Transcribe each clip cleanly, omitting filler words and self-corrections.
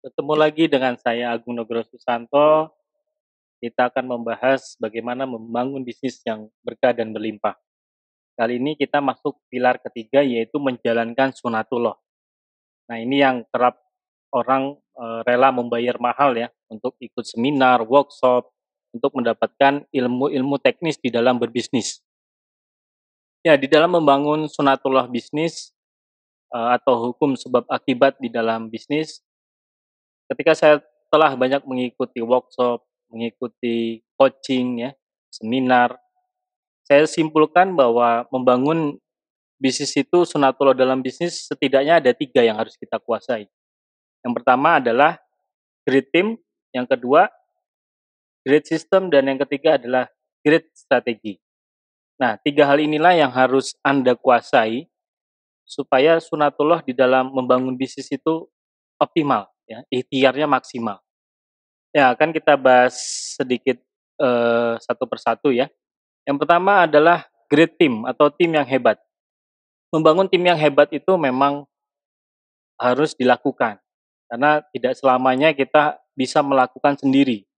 Bertemu lagi dengan saya Agung Nugroho Susanto. Kita akan membahas bagaimana membangun bisnis yang berkah dan berlimpah. Kali ini kita masuk pilar ketiga yaitu menjalankan sunatullah. Nah, ini yang kerap orang rela membayar mahal ya untuk ikut seminar, workshop untuk mendapatkan ilmu-ilmu teknis di dalam berbisnis. Ya, di dalam membangun sunatullah bisnis atau hukum sebab akibat di dalam bisnis, ketika saya telah banyak mengikuti workshop, mengikuti coaching ya, seminar, saya simpulkan bahwa membangun bisnis itu sunatullah dalam bisnis setidaknya ada 3 yang harus kita kuasai. Yang pertama adalah great team, yang kedua great system, dan yang ketiga adalah great strategi. Nah, 3 hal inilah yang harus Anda kuasai supaya sunatullah di dalam membangun bisnis itu optimal ya, ikhtiarnya maksimal. Ya, akan kita bahas sedikit, satu persatu ya. Yang pertama adalah great team atau tim yang hebat. Membangun tim yang hebat itu memang harus dilakukan, karena tidak selamanya kita bisa melakukan sendiri.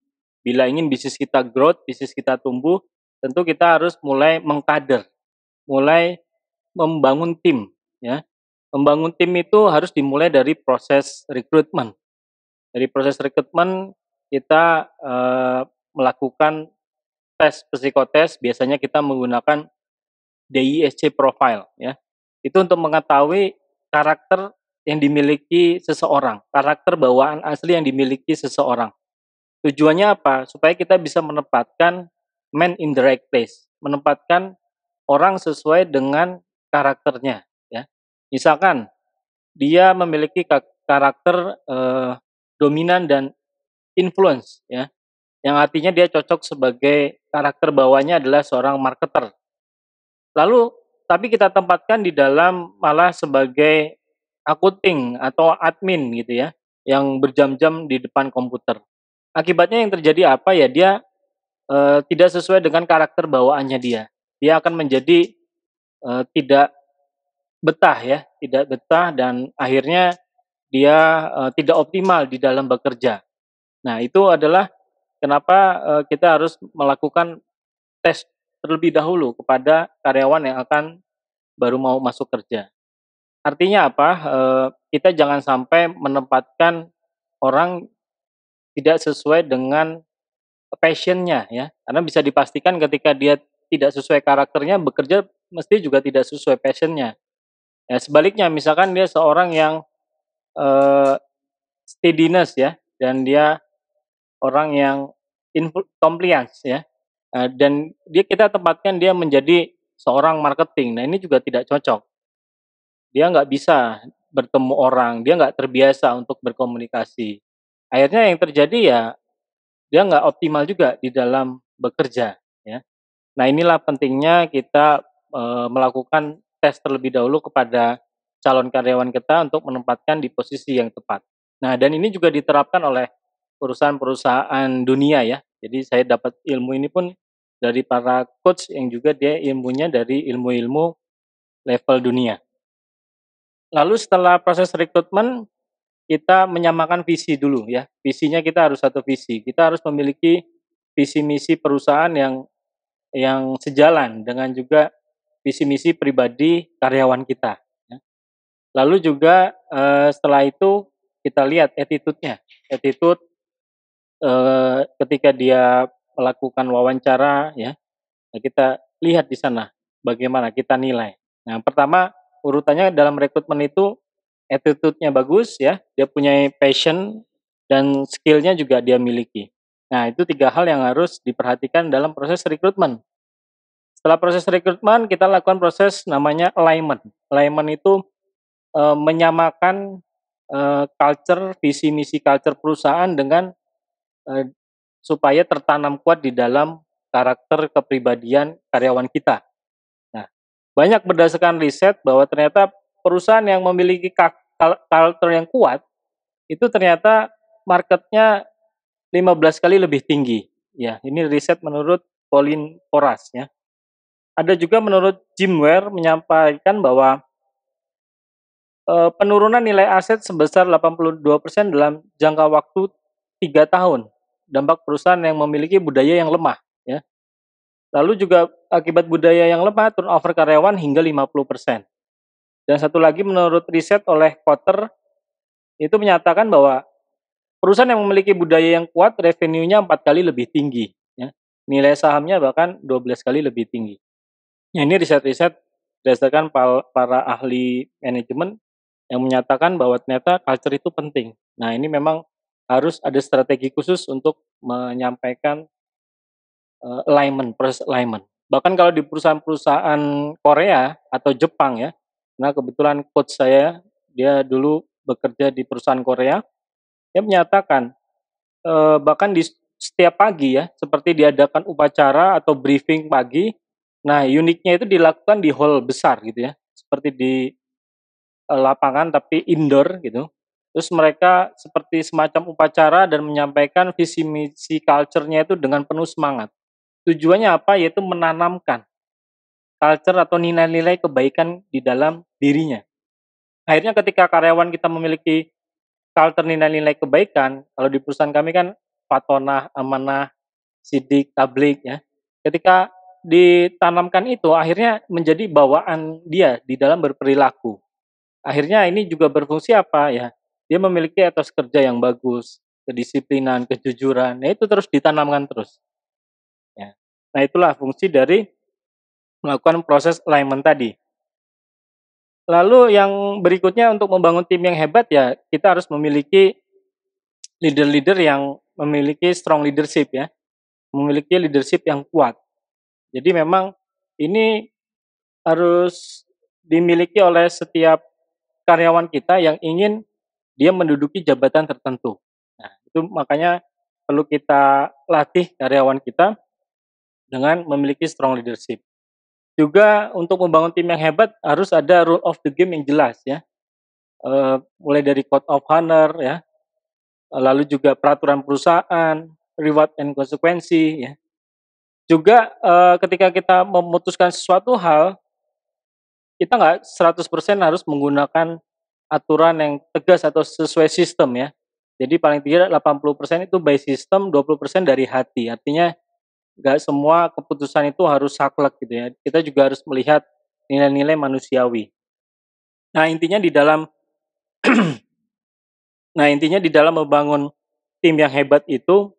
Bila ingin bisnis kita growth, bisnis kita tumbuh, tentu kita harus mulai mengkader, mulai membangun tim ya. Membangun tim itu harus dimulai dari proses rekrutmen. Dari proses rekrutmen kita, melakukan tes psikotes, biasanya kita menggunakan DISC profile ya. Itu untuk mengetahui karakter yang dimiliki seseorang, karakter bawaan asli yang dimiliki seseorang. Tujuannya apa? Supaya kita bisa menempatkan man in the right place, menempatkan orang sesuai dengan karakternya ya. Misalkan dia memiliki karakter dominan dan influence ya, yang artinya dia cocok sebagai karakter bawahnya adalah seorang marketer. Lalu tapi kita tempatkan di dalam malah sebagai akunting atau admin gitu ya, yang berjam-jam di depan komputer. Akibatnya yang terjadi apa ya, dia, tidak sesuai dengan karakter bawaannya dia. Dia akan menjadi, tidak betah ya, tidak betah dan akhirnya dia, tidak optimal di dalam bekerja. Nah, itu adalah kenapa, kita harus melakukan tes terlebih dahulu kepada karyawan yang akan baru mau masuk kerja. Artinya apa? Kita jangan sampai menempatkan orang tidak sesuai dengan passion-nya ya, karena bisa dipastikan ketika dia tidak sesuai karakternya, bekerja mesti juga tidak sesuai passion-nya. Ya sebaliknya misalkan dia seorang yang, eee, steadiness ya, dan dia orang yang compliance ya, dan kita tempatkan dia menjadi seorang marketing. Nah, ini juga tidak cocok. Dia nggak bisa bertemu orang, dia nggak terbiasa untuk berkomunikasi. Akhirnya yang terjadi ya, dia nggak optimal juga di dalam bekerja, ya. Nah, inilah pentingnya kita, melakukan tes terlebih dahulu kepada calon karyawan kita untuk menempatkan di posisi yang tepat. Nah, dan ini juga diterapkan oleh perusahaan-perusahaan dunia ya. Jadi saya dapat ilmu ini pun dari para coach yang juga dia ilmunya dari ilmu-ilmu level dunia. Lalu setelah proses rekrutmen, kita menyamakan visi dulu ya. Visinya kita harus satu visi. Kita harus memiliki visi misi perusahaan yang sejalan dengan juga visi misi pribadi karyawan kita ya. Lalu juga, setelah itu kita lihat attitude-nya. Attitude, ketika dia melakukan wawancara ya, nah kita lihat di sana bagaimana kita nilai. Nah, pertama urutannya dalam rekrutmen itu attitude-nya bagus ya, dia punya passion dan skill-nya juga dia miliki. Nah, itu 3 hal yang harus diperhatikan dalam proses rekrutmen. Setelah proses rekrutmen, kita lakukan proses namanya alignment. Alignment itu, menyamakan, culture, visi misi culture perusahaan dengan, eee, supaya tertanam kuat di dalam karakter kepribadian karyawan kita. Nah, banyak berdasarkan riset bahwa ternyata perusahaan yang memiliki culture yang kuat, itu ternyata marketnya 15 kali lebih tinggi. Ya, ini riset menurut Pauline Porras ya. Ada juga menurut Jim Ware menyampaikan bahwa penurunan nilai aset sebesar 82% dalam jangka waktu 3 tahun. Dampak perusahaan yang memiliki budaya yang lemah, ya. Lalu juga akibat budaya yang lemah, turnover karyawan hingga 50%. Dan satu lagi menurut riset oleh Kotter, itu menyatakan bahwa perusahaan yang memiliki budaya yang kuat, revenue-nya 4 kali lebih tinggi, ya. Nilai sahamnya bahkan 12 kali lebih tinggi. Ya, ini riset-riset berdasarkan para ahli manajemen yang menyatakan bahwa ternyata culture itu penting. Nah, ini memang harus ada strategi khusus untuk menyampaikan alignment, proses alignment. Bahkan kalau di perusahaan-perusahaan Korea atau Jepang ya, nah kebetulan coach saya, dia dulu bekerja di perusahaan Korea, dia menyatakan, bahkan di setiap pagi ya, seperti diadakan upacara atau briefing pagi, nah uniknya itu dilakukan di hall besar gitu ya, seperti di lapangan tapi indoor gitu. Terus mereka seperti semacam upacara dan menyampaikan visi misi culture-nya itu dengan penuh semangat. Tujuannya apa? Yaitu menanamkan culture atau nilai-nilai kebaikan di dalam dirinya. Akhirnya ketika karyawan kita memiliki culture nilai-nilai kebaikan, kalau di perusahaan kami kan patonah, amanah, sidik, tablik ya. Ketika ditanamkan itu akhirnya menjadi bawaan dia di dalam berperilaku. Akhirnya ini juga berfungsi apa ya? Dia memiliki etos kerja yang bagus, kedisiplinan, kejujuran. Nah, itu terus ditanamkan terus ya. Nah, itulah fungsi dari melakukan proses alignment tadi. Lalu yang berikutnya untuk membangun tim yang hebat ya, kita harus memiliki leader-leader yang memiliki strong leadership ya, memiliki leadership yang kuat. Jadi memang ini harus dimiliki oleh setiap karyawan kita yang ingin dia menduduki jabatan tertentu. Nah, itu makanya perlu kita latih karyawan kita dengan memiliki strong leadership. Juga untuk membangun tim yang hebat harus ada rule of the game yang jelas ya. Mulai dari code of honor ya, lalu juga peraturan perusahaan, reward and konsekuensi ya. Juga ketika kita memutuskan sesuatu hal, kita nggak 100% harus menggunakan aturan yang tegas atau sesuai sistem ya. Jadi paling tidak 80% itu by system, 20% dari hati. Artinya nggak semua keputusan itu harus saklek gitu ya. Kita juga harus melihat nilai-nilai manusiawi. Nah, intinya di dalam membangun tim yang hebat itu,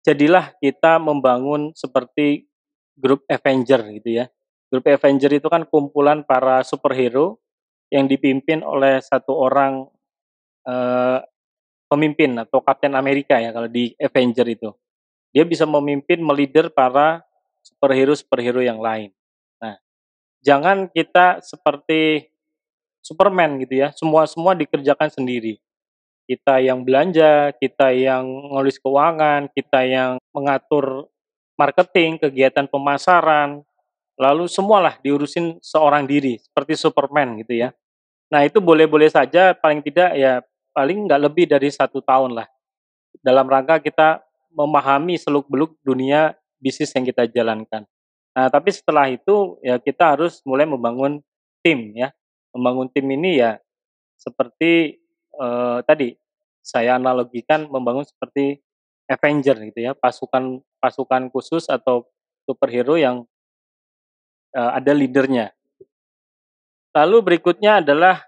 jadilah kita membangun seperti grup Avenger gitu ya. Grup Avenger itu kan kumpulan para superhero yang dipimpin oleh satu orang eh, pemimpin atau Kapten Amerika ya kalau di Avenger itu. Dia bisa memimpin, meleader para superhero-superhero yang lain. Nah, jangan kita seperti Superman gitu ya, semua dikerjakan sendiri. Kita yang belanja, kita yang ngolis keuangan, kita yang mengatur marketing, kegiatan pemasaran, lalu semualah diurusin seorang diri, seperti Superman gitu ya. Nah itu boleh-boleh saja, paling tidak ya paling nggak lebih dari 1 tahun lah, dalam rangka kita memahami seluk-beluk dunia bisnis yang kita jalankan. Nah tapi setelah itu ya kita harus mulai membangun tim ya. Membangun tim ini ya seperti tadi saya analogikan membangun seperti Avenger gitu ya, pasukan pasukan khusus atau superhero yang ada leadernya. Lalu berikutnya adalah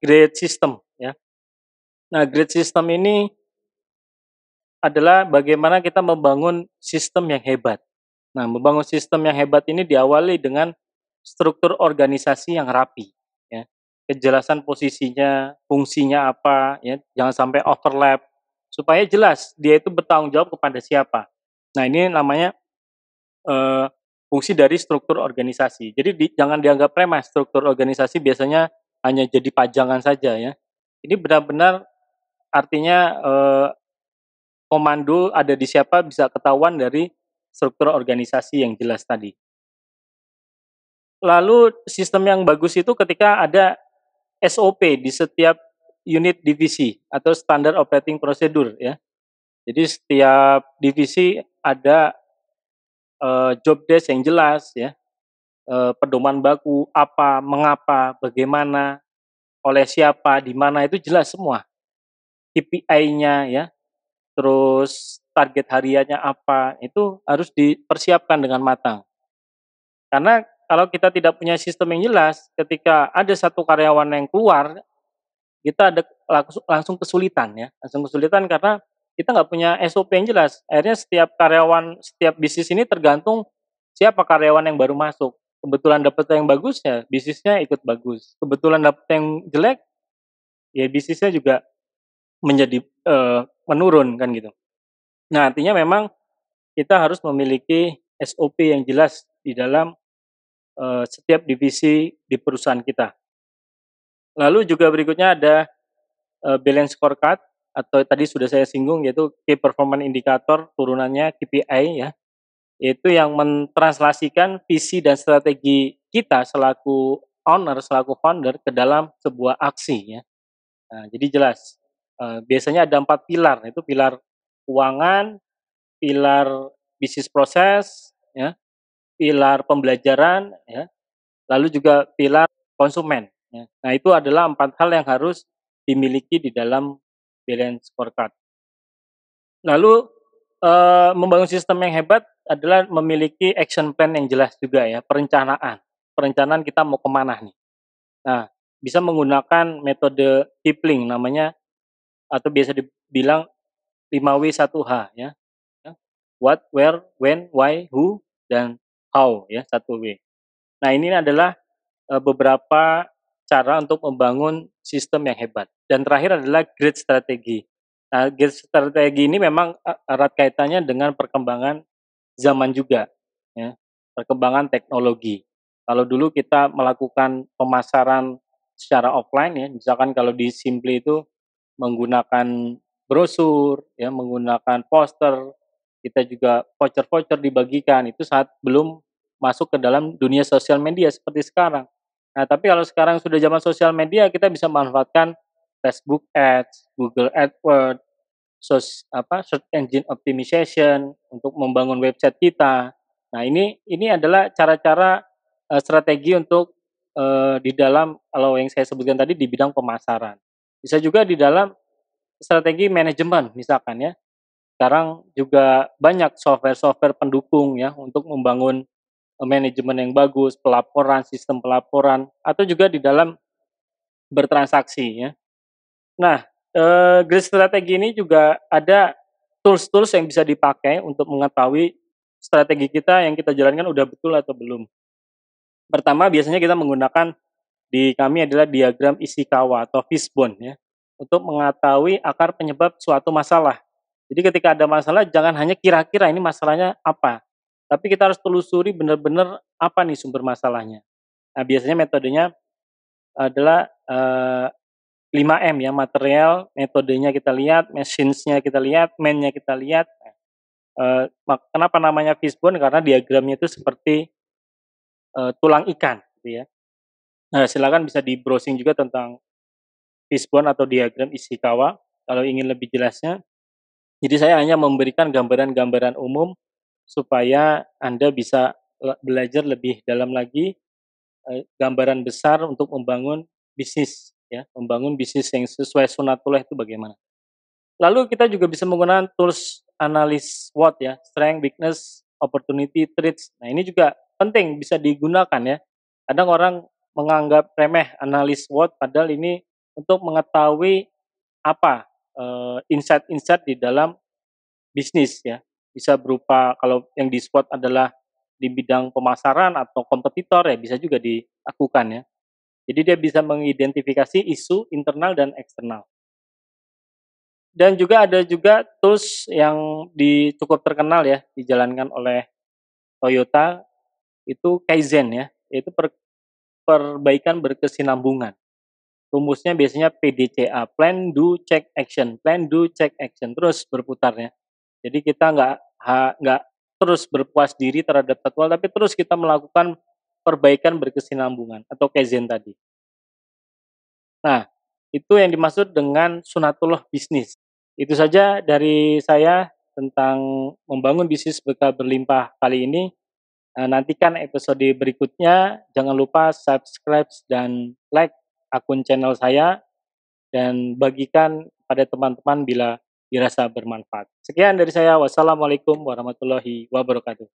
grade system ya. Nah, grade system ini adalah bagaimana kita membangun sistem yang hebat. Nah, membangun sistem yang hebat ini diawali dengan struktur organisasi yang rapi ya. Kejelasan posisinya, fungsinya apa ya, jangan sampai overlap supaya jelas dia itu bertanggung jawab kepada siapa. Nah, ini namanya eh, fungsi dari struktur organisasi. Jadi jangan dianggap remeh, struktur organisasi biasanya hanya jadi pajangan saja ya. Ini benar-benar artinya komando ada di siapa bisa ketahuan dari struktur organisasi yang jelas tadi. Lalu sistem yang bagus itu ketika ada SOP di setiap unit divisi atau standar operating procedure ya. Jadi setiap divisi ada job desk yang jelas ya, pedoman baku apa, mengapa, bagaimana. oleh siapa, di mana itu jelas semua. KPI-nya ya, terus target hariannya apa, itu harus dipersiapkan dengan matang. Karena kalau kita tidak punya sistem yang jelas, ketika ada satu karyawan yang keluar, kita ada langsung kesulitan ya, langsung kesulitan karena kita nggak punya SOP yang jelas. Akhirnya setiap karyawan, setiap bisnis ini tergantung siapa karyawan yang baru masuk. Kebetulan dapet yang bagus ya bisnisnya ikut bagus. Kebetulan dapet yang jelek ya bisnisnya juga menjadi menurun kan gitu. Nah, artinya memang kita harus memiliki SOP yang jelas di dalam setiap divisi di perusahaan kita. Lalu juga berikutnya ada balance scorecard atau tadi sudah saya singgung yaitu key performance indicator turunannya KPI ya, yaitu yang mentranslasikan visi dan strategi kita selaku owner, selaku founder ke dalam sebuah aksi ya. Nah, jadi jelas, biasanya ada 4 pilar, itu pilar keuangan, pilar bisnis proses ya, pilar pembelajaran ya, lalu juga pilar konsumen ya. Nah, itu adalah 4 hal yang harus dimiliki di dalam balance scorecard. Lalu, membangun sistem yang hebat adalah memiliki action plan yang jelas juga ya, perencanaan. Perencanaan kita mau kemana nih. Nah, bisa menggunakan metode Kipling namanya atau biasa dibilang 5W1H ya, ya. What, where, when, why, who, dan how ya, 1W. Nah, ini adalah beberapa cara untuk membangun sistem yang hebat. Dan terakhir adalah great strategi. Nah, great strategi ini memang erat kaitannya dengan perkembangan zaman juga, ya, perkembangan teknologi. Kalau dulu kita melakukan pemasaran secara offline ya, misalkan kalau di Simply itu menggunakan brosur, ya, menggunakan poster, kita juga voucher-voucher dibagikan, itu saat belum masuk ke dalam dunia sosial media seperti sekarang. Nah, tapi kalau sekarang sudah zaman sosial media, kita bisa manfaatkan Facebook Ads, Google AdWords, search engine optimization untuk membangun website kita. Nah, ini adalah cara-cara strategi untuk di dalam kalau yang saya sebutkan tadi di bidang pemasaran. Bisa juga di dalam strategi manajemen misalkan ya. Sekarang juga banyak software-software pendukung ya untuk membangun manajemen yang bagus, pelaporan, sistem pelaporan, atau juga di dalam bertransaksi ya. Nah, grid strategi ini juga ada tools-tools yang bisa dipakai untuk mengetahui strategi kita yang kita jalankan udah betul atau belum. Pertama biasanya kita menggunakan di kami adalah diagram Ishikawa atau fishbone ya, untuk mengetahui akar penyebab suatu masalah. Jadi ketika ada masalah jangan hanya kira-kira ini masalahnya apa, tapi kita harus telusuri benar-benar apa nih sumber masalahnya. Nah, biasanya metodenya adalah 5M ya, material, metodenya kita lihat, machines-nya kita lihat, man-nya kita lihat. Kenapa namanya fishbone? Karena diagramnya itu seperti tulang ikan gitu ya. Nah, silakan bisa di-browsing juga tentang fishbone atau diagram Ishikawa kalau ingin lebih jelasnya. Jadi saya hanya memberikan gambaran-gambaran umum supaya Anda bisa belajar lebih dalam lagi gambaran besar untuk membangun bisnis ya, membangun bisnis yang sesuai sunatullah itu bagaimana. Lalu kita juga bisa menggunakan tools analis SWOT ya, strength, weakness, opportunity, threats. Nah, ini juga penting bisa digunakan ya. Kadang orang menganggap remeh analis SWOT padahal ini untuk mengetahui apa insight-insight di dalam bisnis ya. Bisa berupa kalau yang di SWOT adalah di bidang pemasaran atau kompetitor ya bisa juga dilakukan ya. Jadi dia bisa mengidentifikasi isu internal dan eksternal. Dan juga ada juga tools yang cukup terkenal ya, dijalankan oleh Toyota, itu Kaizen ya, yaitu perbaikan berkesinambungan. Rumusnya biasanya PDCA, Plan, Do, Check, Action. Plan, Do, Check, Action, terus berputar ya. Jadi kita nggak terus berpuas diri terhadap jadwal, tapi terus kita melakukan perbaikan berkesinambungan atau Kaizen tadi. Nah, itu yang dimaksud dengan sunatullah bisnis. Itu saja dari saya tentang membangun bisnis berkah berlimpah kali ini. Nantikan episode berikutnya. Jangan lupa subscribe dan like akun channel saya dan bagikan pada teman-teman bila dirasa bermanfaat. Sekian dari saya, wassalamualaikum warahmatullahi wabarakatuh.